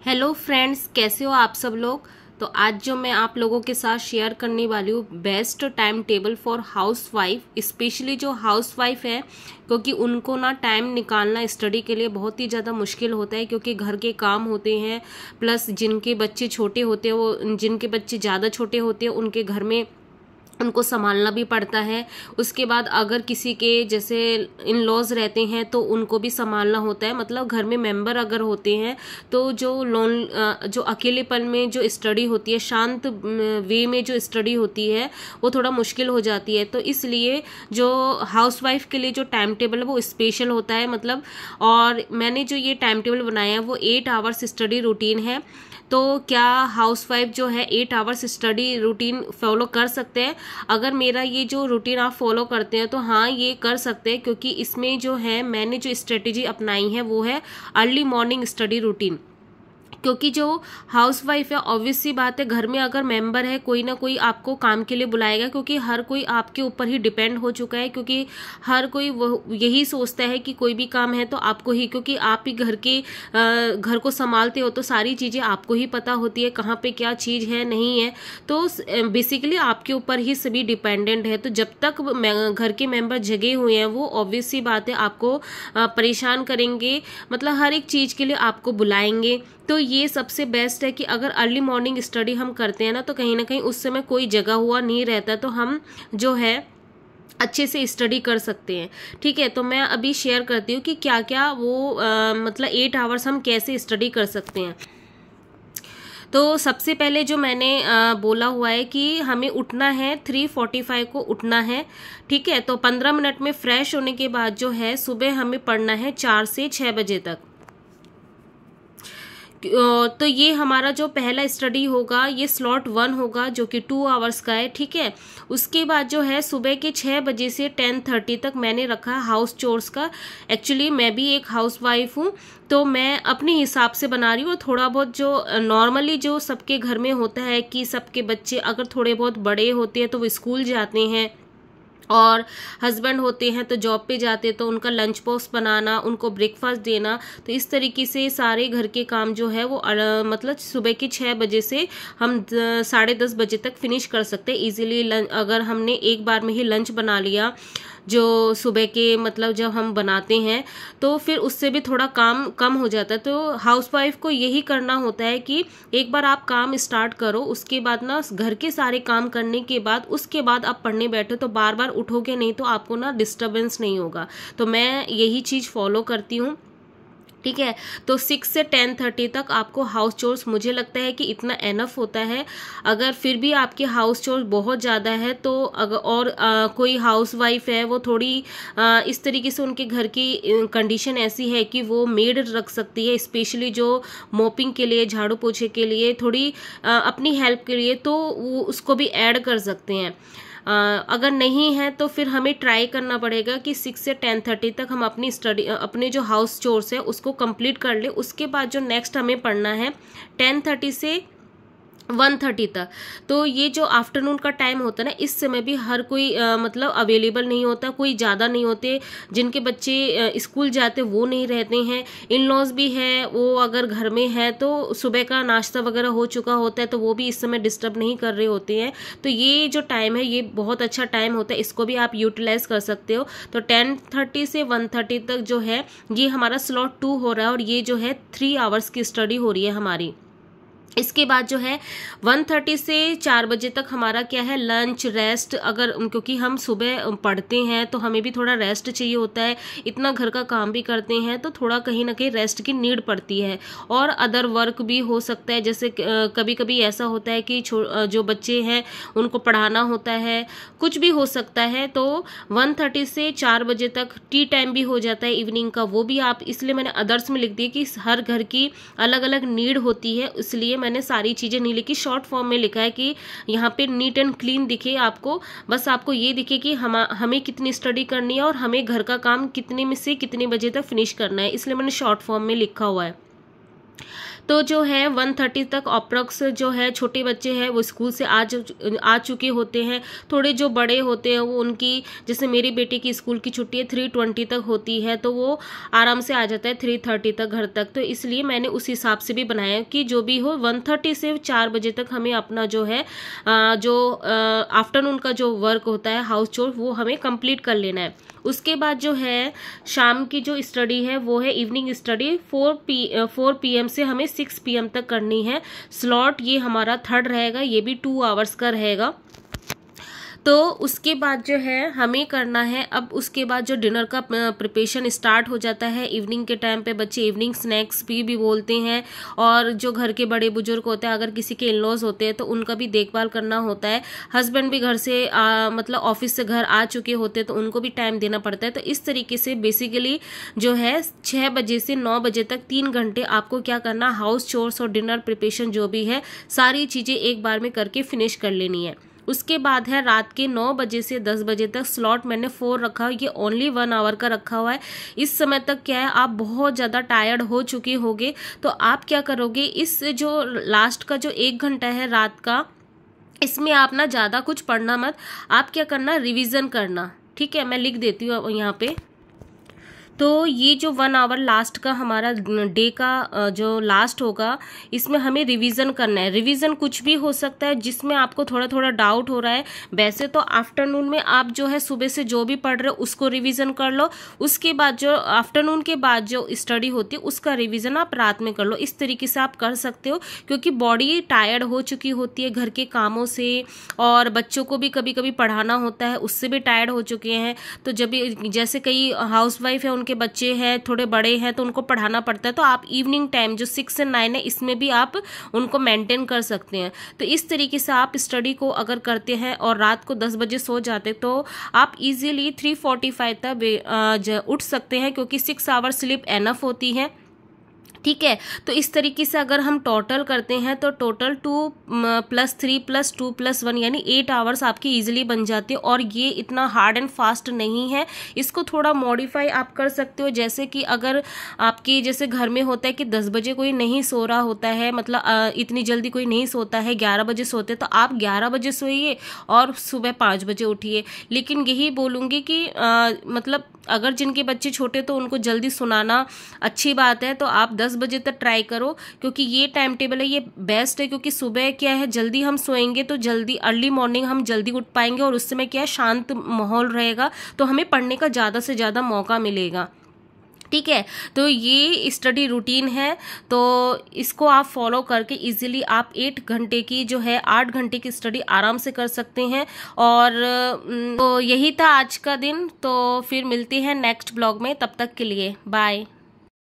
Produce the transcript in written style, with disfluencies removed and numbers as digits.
Hello friends, कैसे हो आप सब लोग। तो आज जो मैं आप लोगों के साथ शेयर करने वाली हूँ best time table for house wife, specially जो हाउस वाइफ है, क्योंकि उनको ना टाइम निकालना स्टडी के लिए बहुत ही ज़्यादा मुश्किल होता है, क्योंकि घर के काम होते हैं, प्लस जिनके बच्चे छोटे होते हैं वो जिनके बच्चे ज़्यादा छोटे होते हैं उनके घर में उनको संभालना भी पड़ता है। उसके बाद अगर किसी के जैसे इन लॉज रहते हैं तो उनको भी संभालना होता है। मतलब घर में मेंबर अगर होते हैं तो जो अकेलेपन में जो स्टडी होती है, शांत वे में जो स्टडी होती है, वो थोड़ा मुश्किल हो जाती है। तो इसलिए जो हाउसवाइफ के लिए जो टाइम टेबल है वो स्पेशल होता है। मतलब और मैंने जो ये टाइम टेबल बनाया है वो 8 आवर्स स्टडी रूटीन है। तो क्या हाउसवाइफ जो है 8 आवर्स स्टडी रूटीन फॉलो कर सकते हैं? अगर मेरा ये जो रूटीन आप फॉलो करते हैं तो हाँ, ये कर सकते हैं, क्योंकि इसमें जो है मैंने जो स्ट्रेटेजी अपनाई है वो है अर्ली मॉर्निंग स्टडी रूटीन। क्योंकि जो हाउसवाइफ है, ऑब्वियस सी बात है, घर में अगर मेंबर है कोई ना कोई आपको काम के लिए बुलाएगा, क्योंकि हर कोई आपके ऊपर ही डिपेंड हो चुका है। क्योंकि हर कोई वो यही सोचता है कि कोई भी काम है तो आपको ही, क्योंकि आप ही घर को संभालते हो तो सारी चीज़ें आपको ही पता होती है, कहाँ पे क्या चीज़ है नहीं है। तो बेसिकली आपके ऊपर ही सभी डिपेंडेंट है। तो जब तक घर के मेंबर जगे हुए हैं वो ऑब्वियस सी बात है आपको परेशान करेंगे, मतलब हर एक चीज़ के लिए आपको बुलाएंगे। तो ये सबसे बेस्ट है कि अगर अर्ली मॉर्निंग स्टडी हम करते हैं ना, तो कहीं ना कहीं उस समय कोई जगा हुआ नहीं रहता, तो हम जो है अच्छे से स्टडी कर सकते हैं। ठीक है, तो मैं अभी शेयर करती हूँ कि क्या क्या वो मतलब 8 आवर्स हम कैसे स्टडी कर सकते हैं। तो सबसे पहले जो मैंने बोला हुआ है कि हमें उठना है 3:45 को उठना है। ठीक है, तो 15 मिनट में फ्रेश होने के बाद जो है सुबह हमें पढ़ना है 4 से 6 बजे तक। तो ये हमारा जो पहला स्टडी होगा ये स्लॉट 1 होगा, जो कि 2 आवर्स का है। ठीक है, उसके बाद जो है सुबह के 6 बजे से 10:30 तक मैंने रखा हाउस चोर्स का। एक्चुअली मैं भी एक हाउस वाइफ हूँ, तो मैं अपने हिसाब से बना रही हूँ। थोड़ा बहुत जो नॉर्मली जो सबके घर में होता है कि सबके बच्चे अगर थोड़े बहुत बड़े होते हैं तो वो स्कूल जाते हैं, और हस्बैंड होते हैं तो जॉब पे जाते हैं, तो उनका लंच बॉक्स बनाना, उनको ब्रेकफास्ट देना, तो इस तरीके से सारे घर के काम जो है वो मतलब सुबह के 6 बजे से हम 10:30 बजे तक फिनिश कर सकते हैं इजीली। अगर हमने एक बार में ही लंच बना लिया जो सुबह के मतलब जब हम बनाते हैं, तो फिर उससे भी थोड़ा काम कम हो जाता है। तो हाउसवाइफ को यही करना होता है कि एक बार आप काम स्टार्ट करो, उसके बाद ना घर के सारे काम करने के बाद उसके बाद आप पढ़ने बैठो, तो बार बार उठोगे नहीं तो आपको ना डिस्टर्बेंस नहीं होगा। तो मैं यही चीज़ फॉलो करती हूँ। ठीक है, तो 6 से 10:30 तक आपको हाउस चोर्स, मुझे लगता है कि इतना एनफ होता है। अगर फिर भी आपके हाउस चोर्स बहुत ज़्यादा है तो अगर और कोई हाउस वाइफ है वो थोड़ी इस तरीके से उनके घर की कंडीशन ऐसी है कि वो मेड रख सकती है, स्पेशली जो मोपिंग के लिए, झाड़ू पोछे के लिए, थोड़ी अपनी हेल्प के लिए, तो वो उसको भी ऐड कर सकते हैं। अगर नहीं है तो फिर हमें ट्राई करना पड़ेगा कि 6 से 10:30 तक हम अपनी स्टडी, अपने जो हाउस चोर्स है उसको कंप्लीट कर ले। उसके बाद जो नेक्स्ट हमें पढ़ना है 10:30 से 1:30 तक। तो ये जो आफ्टरनून का टाइम होता है ना, इस समय भी हर कोई मतलब अवेलेबल नहीं होता, कोई ज़्यादा नहीं होते। जिनके बच्चे स्कूल जाते वो नहीं रहते हैं, इन लॉज भी है, वो अगर घर में है तो सुबह का नाश्ता वगैरह हो चुका होता है, तो वो भी इस समय डिस्टर्ब नहीं कर रहे होते हैं। तो ये जो टाइम है ये बहुत अच्छा टाइम होता है, इसको भी आप यूटिलाइज कर सकते हो। तो 10:30 से 1:30 तक जो है ये हमारा स्लॉट 2 हो रहा है, और ये जो है 3 आवर्स की स्टडी हो रही है हमारी। इसके बाद जो है 1:30 से 4 बजे तक हमारा क्या है, लंच, रेस्ट। अगर क्योंकि हम सुबह पढ़ते हैं तो हमें भी थोड़ा रेस्ट चाहिए होता है, इतना घर का काम भी करते हैं तो थोड़ा कहीं ना कहीं रेस्ट की नीड पड़ती है। और अदर वर्क भी हो सकता है, जैसे कभी कभी ऐसा होता है कि जो बच्चे हैं उनको पढ़ाना होता है, कुछ भी हो सकता है। तो 1:30 से 4 बजे तक टी टाइम भी हो जाता है इवनिंग का, वो भी आप, इसलिए मैंने अदर्स में लिख दिया कि हर घर की अलग अलग नीड होती है, इसलिए मैंने सारी चीजें नहीं लिखी, शॉर्ट फॉर्म में लिखा है कि यहाँ पे नीट एंड क्लीन दिखे आपको। बस आपको ये दिखे कि हमें कितनी स्टडी करनी है और हमें घर का काम कितने में से कितने बजे तक फिनिश करना है, इसलिए मैंने शॉर्ट फॉर्म में लिखा हुआ है। तो जो है 1:30 तक अप्रॉक्स जो है छोटे बच्चे हैं वो स्कूल से आ चुके होते हैं। थोड़े जो बड़े होते हैं वो उनकी, जैसे मेरी बेटी की स्कूल की छुट्टी है 3:20 तक होती है, तो वो आराम से आ जाता है 3:30 तक घर तक। तो इसलिए मैंने उस हिसाब से भी बनाया कि जो भी हो 1:30 से 4 बजे तक हमें अपना जो है जो आफ्टरनून का जो वर्क होता है हाउस चोर वो हमें कंप्लीट कर लेना है। उसके बाद जो है शाम की जो स्टडी है वो है इवनिंग स्टडी 4 PM से हमें 6 PM तक करनी है। स्लॉट ये हमारा 3rd रहेगा, ये भी 2 आवर्स का रहेगा। तो उसके बाद जो है हमें करना है, अब उसके बाद जो डिनर का प्रिपरेशन स्टार्ट हो जाता है। इवनिंग के टाइम पे बच्चे इवनिंग स्नैक्स भी बोलते हैं, और जो घर के बड़े बुजुर्ग होते हैं, अगर किसी के इन-लॉज होते हैं तो उनका भी देखभाल करना होता है। हस्बैंड भी घर से मतलब ऑफिस से घर आ चुके होते हैं तो उनको भी टाइम देना पड़ता है। तो इस तरीके से बेसिकली जो है 6 बजे से 9 बजे तक 3 घंटे आपको क्या करना, हाउस चोर्स और डिनर प्रिपरेशन जो भी है सारी चीज़ें एक बार में करके फिनिश कर लेनी है। उसके बाद है रात के 9 बजे से 10 बजे तक स्लॉट मैंने 4 रखा है, ये ओनली 1 आवर का रखा हुआ है। इस समय तक क्या है आप बहुत ज़्यादा टायर्ड हो चुके होगे, तो आप क्या करोगे, इस जो लास्ट का जो 1 घंटा है रात का, इसमें आप ना ज़्यादा कुछ पढ़ना मत, आप क्या करना, रिवीजन करना। ठीक है, मैं लिख देती हूँ यहाँ पे। तो ये जो 1 आवर लास्ट का हमारा डे का जो लास्ट होगा, इसमें हमें रिवीजन करना है। रिवीजन कुछ भी हो सकता है जिसमें आपको थोड़ा थोड़ा डाउट हो रहा है। वैसे तो आफ्टरनून में आप जो है सुबह से जो भी पढ़ रहे हो उसको रिवीजन कर लो, उसके बाद जो आफ्टरनून के बाद जो स्टडी होती है उसका रिवीजन आप रात में कर लो। इस तरीके से आप कर सकते हो, क्योंकि बॉडी टायर्ड हो चुकी होती है घर के कामों से, और बच्चों को भी कभी कभी पढ़ाना होता है, उससे भी टायर्ड हो चुके हैं। तो जब जैसे कई हाउसवाइफ है, उनके बच्चे हैं थोड़े बड़े हैं तो उनको पढ़ाना पड़ता है, तो आप इवनिंग टाइम जो 6 से 9 है इसमें भी आप उनको मेंटेन कर सकते हैं। तो इस तरीके से आप स्टडी को अगर करते हैं और रात को 10 बजे सो जाते तो आप इजीली 3:45 तक उठ सकते हैं, क्योंकि 6 आवर स्लीप एनफ होती है। ठीक है, तो इस तरीके से अगर हम टोटल करते हैं तो टोटल 2 + 3 + 2 + 1 यानी 8 आवर्स आपकी इजीली बन जाती है। और ये इतना हार्ड एंड फास्ट नहीं है, इसको थोड़ा मॉडिफाई आप कर सकते हो। जैसे कि अगर आपके जैसे घर में होता है कि 10 बजे कोई नहीं सो रहा होता है, मतलब इतनी जल्दी कोई नहीं सोता है, 11 बजे सोते, तो आप 11 बजे सोइए और सुबह 5 बजे उठिए। लेकिन यही बोलूँगी कि मतलब अगर जिनके बच्चे छोटे तो उनको जल्दी सुनाना अच्छी बात है, तो आप 10 बजे तक ट्राई करो, क्योंकि ये टाइम टेबल है, ये बेस्ट है। क्योंकि सुबह क्या है, जल्दी हम सोएंगे तो जल्दी अर्ली मॉर्निंग हम जल्दी उठ पाएंगे, और उस समय क्या है शांत माहौल रहेगा, तो हमें पढ़ने का ज़्यादा से ज़्यादा मौका मिलेगा। ठीक है, तो ये स्टडी रूटीन है, तो इसको आप फॉलो करके इजीली आप 8 घंटे की जो है 8 घंटे की स्टडी आराम से कर सकते हैं। और तो यही था आज का दिन, तो फिर मिलते हैं नेक्स्ट ब्लॉग में, तब तक के लिए बाय।